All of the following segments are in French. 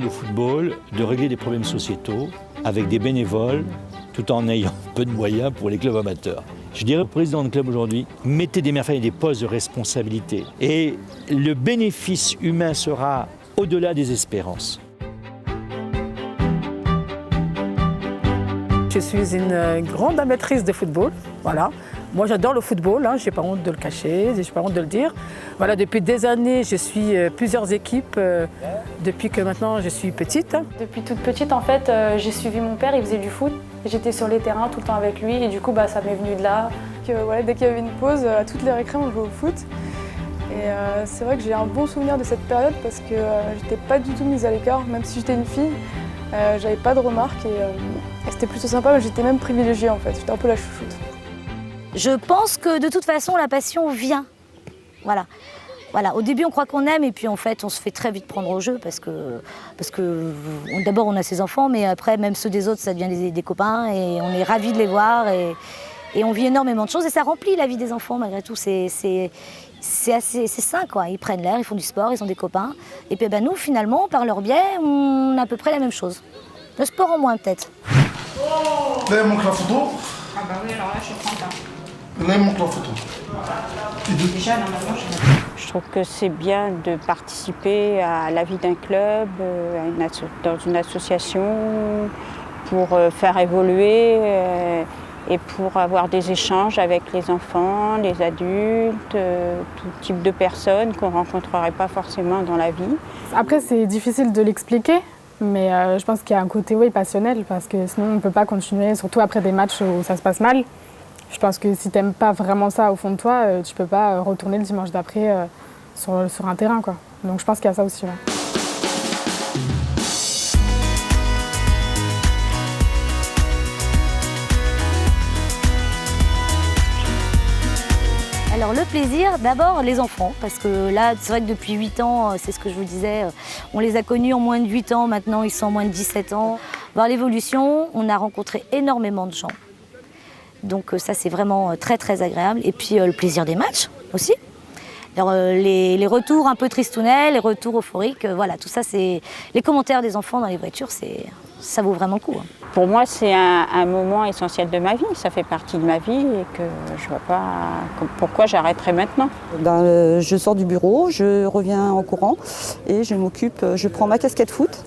demande au football de régler des problèmes sociétaux avec des bénévoles, tout en ayant peu de moyens pour les clubs amateurs. Je dirais au président de club aujourd'hui, mettez des mères familles des postes de responsabilité et le bénéfice humain sera au-delà des espérances. Je suis une grande amatrice de football, voilà. Moi j'adore le football, je n'ai pas honte de le cacher, je n'ai pas honte de le dire. Voilà, depuis des années, je suis plusieurs équipes, depuis que maintenant je suis petite. Depuis toute petite, en fait, j'ai suivi mon père, il faisait du foot. J'étais sur les terrains tout le temps avec lui et du coup, ça m'est venu de là. Voilà, dès qu'il y avait une pause, à toutes les récré, on jouait au foot. Et c'est vrai que j'ai un bon souvenir de cette période parce que j'étais pas du tout mise à l'écart, même si j'étais une fille. J'avais pas de remarques et c'était plutôt sympa, mais j'étais même privilégiée en fait, j'étais un peu la chouchoute. Je pense que de toute façon la passion vient. Voilà. Au début on croit qu'on aime et puis en fait on se fait très vite prendre au jeu parce que d'abord on a ses enfants mais après même ceux des autres ça devient des copains et on est ravis de les voir et on vit énormément de choses et ça remplit la vie des enfants malgré tout. C'est sain quoi, ils prennent l'air, ils font du sport, ils ont des copains. Et puis nous finalement, par leur biais, on a à peu près la même chose. Le sport en moins peut-être. Là il manque la photo. Ah bah oui, alors là je prends pas. Là il manque la photo. Déjà normalement je trouve que c'est bien de participer à la vie d'un club, dans une association, pour faire évoluer et pour avoir des échanges avec les enfants, les adultes, tout type de personnes qu'on ne rencontrerait pas forcément dans la vie. Après, c'est difficile de l'expliquer, mais je pense qu'il y a un côté passionnel, parce que sinon on ne peut pas continuer, surtout après des matchs où ça se passe mal. Je pense que si tu n'aimes pas vraiment ça au fond de toi, tu ne peux pas retourner le dimanche d'après sur un terrain, quoi. Donc je pense qu'il y a ça aussi. Ouais. Alors le plaisir, d'abord les enfants, parce que là c'est vrai que depuis 8 ans, c'est ce que je vous disais, on les a connus en moins de 8 ans, maintenant ils sont en moins de 17 ans. Voir l'évolution, on a rencontré énormément de gens. Donc ça c'est vraiment très très agréable. Et puis le plaisir des matchs aussi. Alors, les retours un peu tristounets, les retours euphoriques, voilà, tout ça c'est... Les commentaires des enfants dans les voitures, ça vaut vraiment le coup. Pour moi, c'est un moment essentiel de ma vie. Ça fait partie de ma vie et que je ne vois pas pourquoi j'arrêterais maintenant. Je sors du bureau, je reviens en courant et je prends ma casquette foot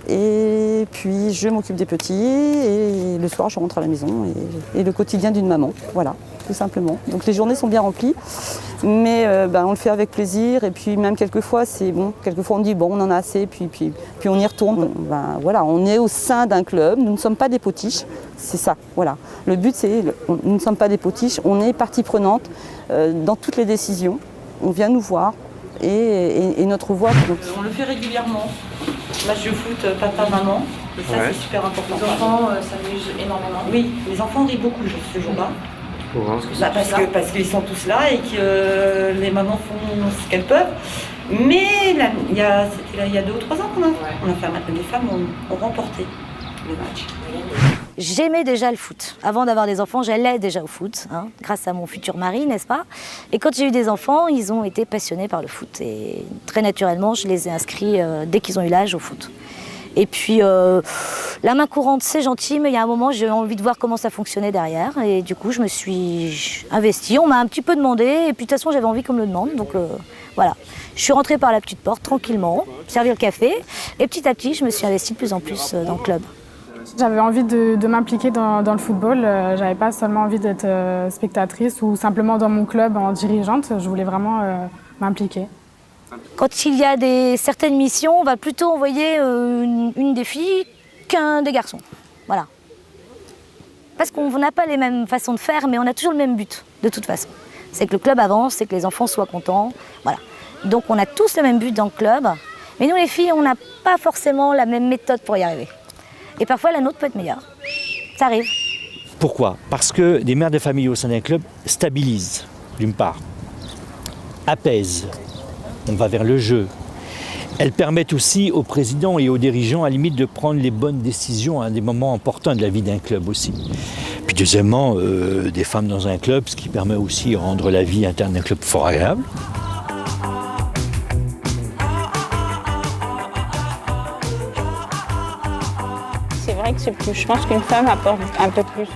et puis je m'occupe des petits et le soir je rentre à la maison et le quotidien d'une maman, voilà, tout simplement. Donc les journées sont bien remplies, mais on le fait avec plaisir et puis même quelquefois quelquefois on dit on en a assez puis on y retourne. Voilà, on est au sein d'un club, nous ne sommes pas des potiches, c'est ça, voilà. Le but nous ne sommes pas des potiches, on est partie prenante dans toutes les décisions, on vient nous voir et notre voix compte. On le fait régulièrement, match de foot papa-maman, et ça c'est super important. Les enfants s'amusent énormément. Oui, les enfants rient beaucoup ce jour-là. Parce qu'ils sont tous là et que les mamans font ce qu'elles peuvent. Mais là, il y a 2 ou 3 ans qu'on a fait un match. Les femmes ont remporté le match. J'aimais déjà le foot. Avant d'avoir des enfants, j'allais déjà au foot, grâce à mon futur mari, n'est-ce pas? Et quand j'ai eu des enfants, ils ont été passionnés par le foot. Et très naturellement, je les ai inscrits dès qu'ils ont eu l'âge au foot. Et puis, la main courante, c'est gentil, mais il y a un moment, j'ai eu envie de voir comment ça fonctionnait derrière. Et du coup, je me suis investie. On m'a un petit peu demandé, et puis de toute façon, j'avais envie qu'on me le demande. Donc voilà. Je suis rentrée par la petite porte, tranquillement, servir le café. Et petit à petit, je me suis investie de plus en plus dans le club. J'avais envie de m'impliquer dans le football. J'avais pas seulement envie d'être spectatrice ou simplement dans mon club en dirigeante. Je voulais vraiment m'impliquer. Quand il y a certaines missions, on va plutôt envoyer une des filles qu'un des garçons. Voilà. Parce qu'on n'a pas les mêmes façons de faire, mais on a toujours le même but, de toute façon. C'est que le club avance, c'est que les enfants soient contents. Voilà. Donc on a tous le même but dans le club. Mais nous, les filles, on n'a pas forcément la même méthode pour y arriver. Et parfois, la nôtre peut être meilleure. Ça arrive. Pourquoi? Parce que des mères de famille au sein d'un club stabilisent, d'une part, apaisent. On va vers le jeu. Elles permettent aussi aux présidents et aux dirigeants, à la limite, de prendre les bonnes décisions à des moments importants de la vie d'un club aussi. Puis deuxièmement, des femmes dans un club, ce qui permet aussi de rendre la vie interne d'un club fort agréable. je pense qu'une femme apporte un peu plus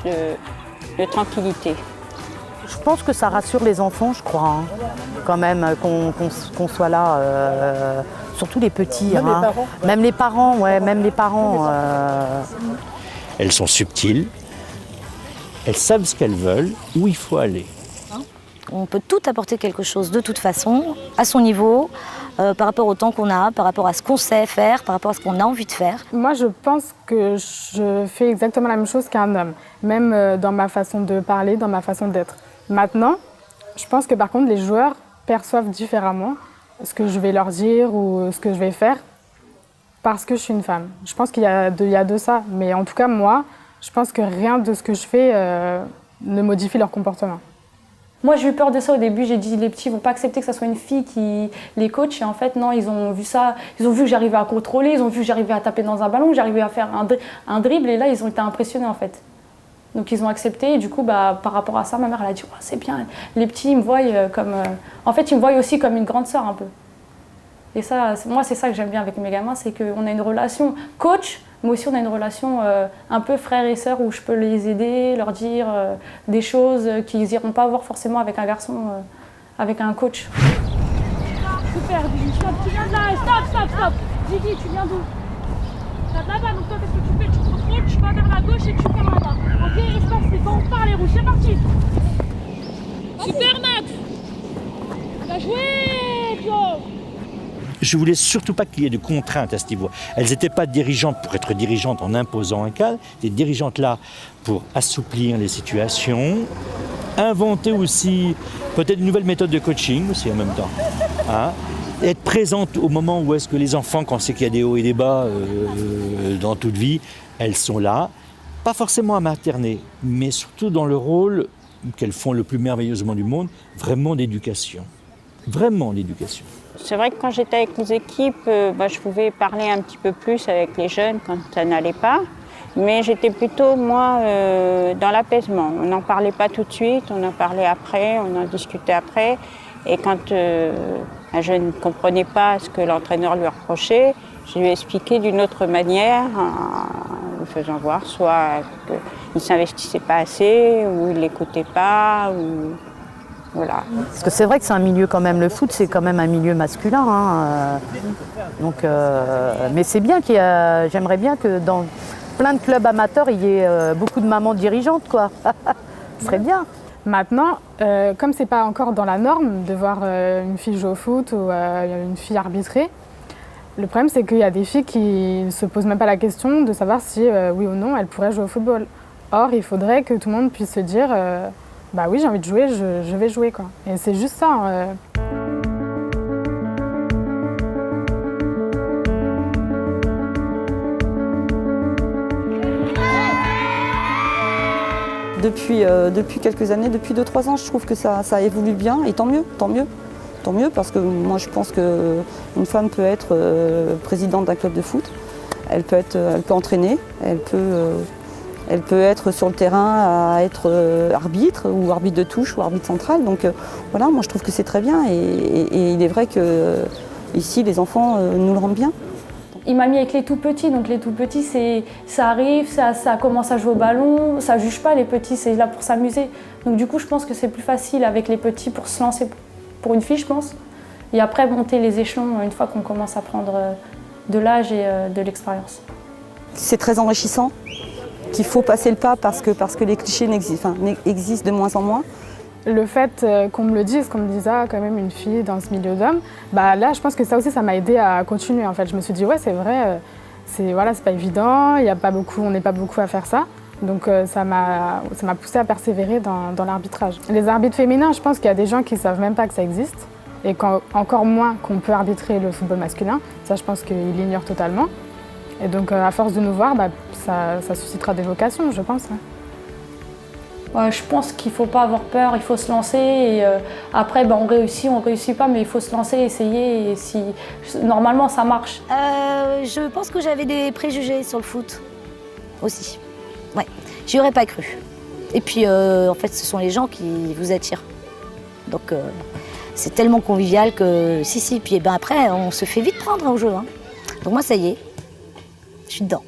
de tranquillité. Je pense que ça rassure les enfants, je crois, hein. Quand même, qu'on soit là, surtout les petits. Même hein. les parents. Même les parents, ouais, même les parents. Elles sont subtiles, elles savent ce qu'elles veulent, où il faut aller. On peut tout apporter quelque chose de toute façon, à son niveau, par rapport au temps qu'on a, par rapport à ce qu'on sait faire, par rapport à ce qu'on a envie de faire. Moi, je pense que je fais exactement la même chose qu'un homme, même dans ma façon de parler, dans ma façon d'être. Maintenant, je pense que par contre, les joueurs perçoivent différemment ce que je vais leur dire ou ce que je vais faire parce que je suis une femme. Je pense qu'il y a de ça, mais en tout cas, moi, je pense que rien de ce que je fais ne modifie leur comportement. Moi, j'ai eu peur de ça au début. J'ai dit les petits vont pas accepter que ça soit une fille qui les coach. Et en fait, non, ils ont vu ça. Ils ont vu que j'arrivais à contrôler. Ils ont vu que j'arrivais à taper dans un ballon, que j'arrivais à faire un dribble. Et là, ils ont été impressionnés en fait. Donc, ils ont accepté. Et du coup, par rapport à ça, ma mère, elle a dit oh, c'est bien. Les petits, ils me voient comme. En fait, ils me voient aussi comme une grande sœur un peu. Et ça, moi, c'est ça que j'aime bien avec mes gamins, c'est qu'on a une relation coach. Mais aussi, on a une relation un peu frère et sœur où je peux les aider, leur dire des choses qu'ils n'iront pas voir forcément avec un garçon, avec un coach. Super, Gigi, stop, tu viens de là, stop. Gigi, tu viens d'où? T'as de là-bas, donc toi, qu'est-ce que tu fais? Tu te contrôles, tu vas vers la gauche et tu prends là-bas. Ok, espace, c'est quand on part les rouges, c'est parti. Super, Max. Bien joué, Pio. Je voulais surtout pas qu'il y ait de contraintes à ce niveau. Elles n'étaient pas dirigeantes pour être dirigeantes en imposant un cadre, des dirigeantes là pour assouplir les situations, inventer aussi peut-être une nouvelle méthode de coaching aussi en même temps. Hein, être présente au moment où est-ce que les enfants, quand c'est qu'il y a des hauts et des bas dans toute vie, elles sont là, pas forcément à materner, mais surtout dans le rôle qu'elles font le plus merveilleusement du monde, vraiment d'éducation. Vraiment d'éducation. C'est vrai que quand j'étais avec les équipes, je pouvais parler un petit peu plus avec les jeunes quand ça n'allait pas. Mais j'étais plutôt, moi, dans l'apaisement. On n'en parlait pas tout de suite, on en parlait après, on en discutait après. Et quand un jeune ne comprenait pas ce que l'entraîneur lui reprochait, je lui ai expliqué d'une autre manière, en lui faisant voir soit qu'il ne s'investissait pas assez, ou il ne l'écoutait pas, ou... Voilà. Parce que c'est vrai que c'est un milieu quand même, le foot c'est quand même un milieu masculin. Hein. Donc, mais c'est bien j'aimerais bien que dans plein de clubs amateurs il y ait beaucoup de mamans dirigeantes quoi. Ce serait bien. Maintenant, comme c'est pas encore dans la norme de voir une fille jouer au foot ou une fille arbitrer, le problème c'est qu'il y a des filles qui ne se posent même pas la question de savoir si oui ou non elles pourraient jouer au football. Or il faudrait que tout le monde puisse se dire bah oui, j'ai envie de jouer, je vais jouer quoi. Et c'est juste ça. Depuis quelques années, depuis 2-3 ans, je trouve que ça évolue bien et tant mieux. Tant mieux parce que moi je pense qu'une femme peut être présidente d'un club de foot, elle peut entraîner, elle peut être sur le terrain à être arbitre ou arbitre de touche ou arbitre central. Donc voilà, moi je trouve que c'est très bien et il est vrai que ici les enfants nous le rendent bien. Il m'a mis avec les tout petits, donc les tout petits, ça arrive, ça commence à jouer au ballon, ça juge pas les petits, c'est là pour s'amuser. Donc du coup, je pense que c'est plus facile avec les petits pour se lancer pour une fille, je pense. Et après, monter les échelons une fois qu'on commence à prendre de l'âge et de l'expérience. C'est très enrichissant, qu'il faut passer le pas parce que les clichés existent de moins en moins. Le fait qu'on me le dise, qu'on me dise quand même une fille dans ce milieu d'hommes, bah là je pense que ça aussi ça m'a aidé à continuer en fait. Je me suis dit ouais c'est vrai, c'est pas évident, on n'est pas beaucoup à faire ça. Donc ça m'a poussé à persévérer dans l'arbitrage. Les arbitres féminins, je pense qu'il y a des gens qui ne savent même pas que ça existe et encore moins qu'on peut arbitrer le football masculin. Ça je pense qu'ils l'ignorent totalement. Et donc à force de nous voir, ça suscitera des vocations je pense. Ouais. Je pense qu'il ne faut pas avoir peur, il faut se lancer et après on réussit pas, mais il faut se lancer, essayer et normalement ça marche. Je pense que j'avais des préjugés sur le foot aussi. Ouais, j'y aurais pas cru. Et puis en fait ce sont les gens qui vous attirent. Donc c'est tellement convivial que si, puis après on se fait vite prendre au jeu. Hein. Donc moi ça y est, je suis dedans.